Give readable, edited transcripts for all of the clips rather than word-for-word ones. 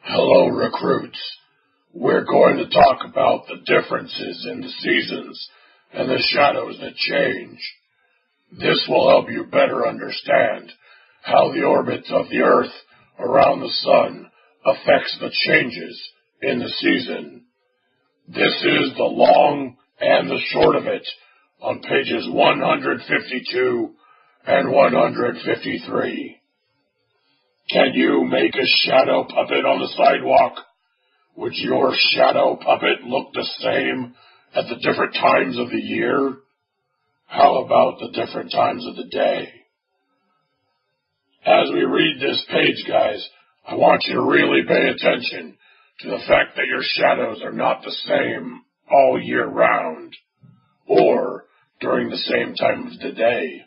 Hello, recruits. We're going to talk about the differences in the seasons and the shadows that change. This will help you better understand how the orbit of the Earth around the Sun affects the changes in the season. This is the long and the short of it on pages 152 and 153. Can you make a shadow puppet on the sidewalk? Would your shadow puppet look the same at the different times of the year? How about the different times of the day? As we read this page, guys, I want you to really pay attention to the fact that your shadows are not the same all year round or during the same time of the day.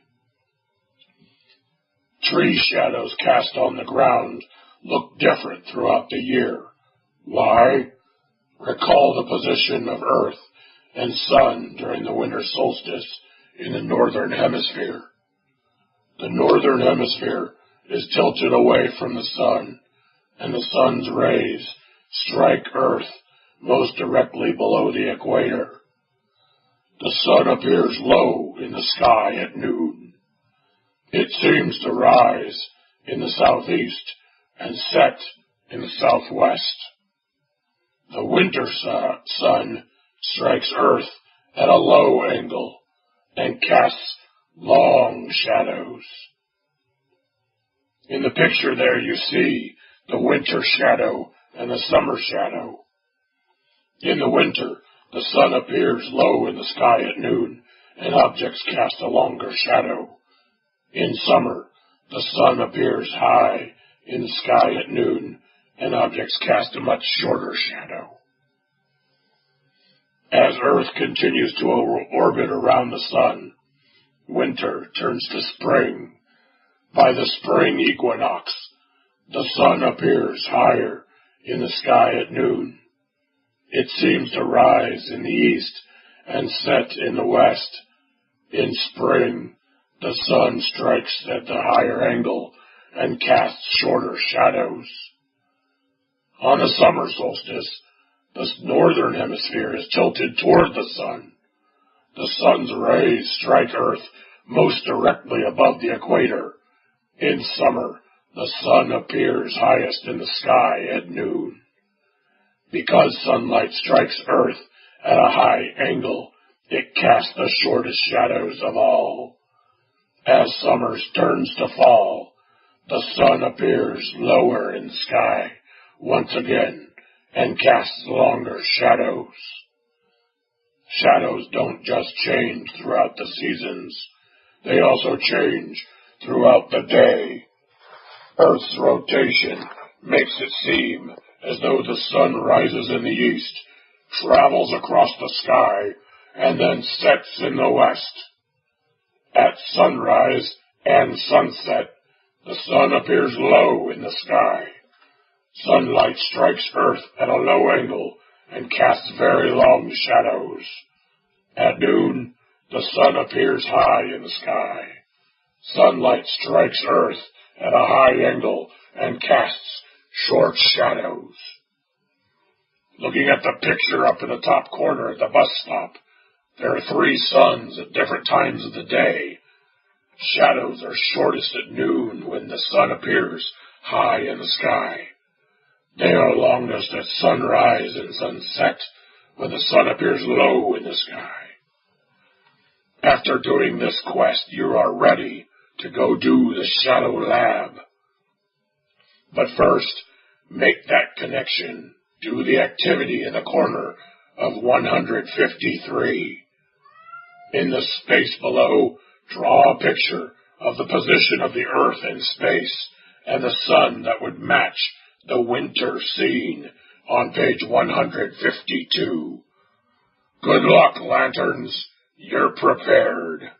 Tree shadows cast on the ground look different throughout the year. Why? Recall the position of Earth and Sun during the winter solstice in the northern hemisphere. The northern hemisphere is tilted away from the Sun, and the Sun's rays strike Earth most directly below the equator. The Sun appears low in the sky at noon. It seems to rise in the southeast and set in the southwest. The winter sun strikes Earth at a low angle and casts long shadows. In the picture there you see the winter shadow and the summer shadow. In the winter, the sun appears low in the sky at noon and objects cast a longer shadow. In summer, the sun appears high in the sky at noon, and objects cast a much shorter shadow. As Earth continues to orbit around the sun, winter turns to spring. By the spring equinox, the sun appears higher in the sky at noon. It seems to rise in the east and set in the west. In spring, the sun strikes at the higher angle and casts shorter shadows. On the summer solstice, the northern hemisphere is tilted toward the sun. The sun's rays strike Earth most directly above the equator. In summer, the sun appears highest in the sky at noon. Because sunlight strikes Earth at a high angle, it casts the shortest shadows of all. As summer turns to fall, the sun appears lower in the sky once again and casts longer shadows. Shadows don't just change throughout the seasons, they also change throughout the day. Earth's rotation makes it seem as though the sun rises in the east, travels across the sky, and then sets in the west. At sunrise and sunset, the sun appears low in the sky. Sunlight strikes Earth at a low angle and casts very long shadows. At noon, the sun appears high in the sky. Sunlight strikes Earth at a high angle and casts short shadows. Looking at the picture up in the top corner at the bus stop, there are 3 suns at different times of the day. Shadows are shortest at noon when the sun appears high in the sky. They are longest at sunrise and sunset when the sun appears low in the sky. After doing this quest, you are ready to go do the Shadow Lab. But first, make that connection. Do the activity in the corner of 153. In the space below, draw a picture of the position of the Earth in space and the sun that would match the winter scene on page 152. Good luck, lanterns. You're prepared.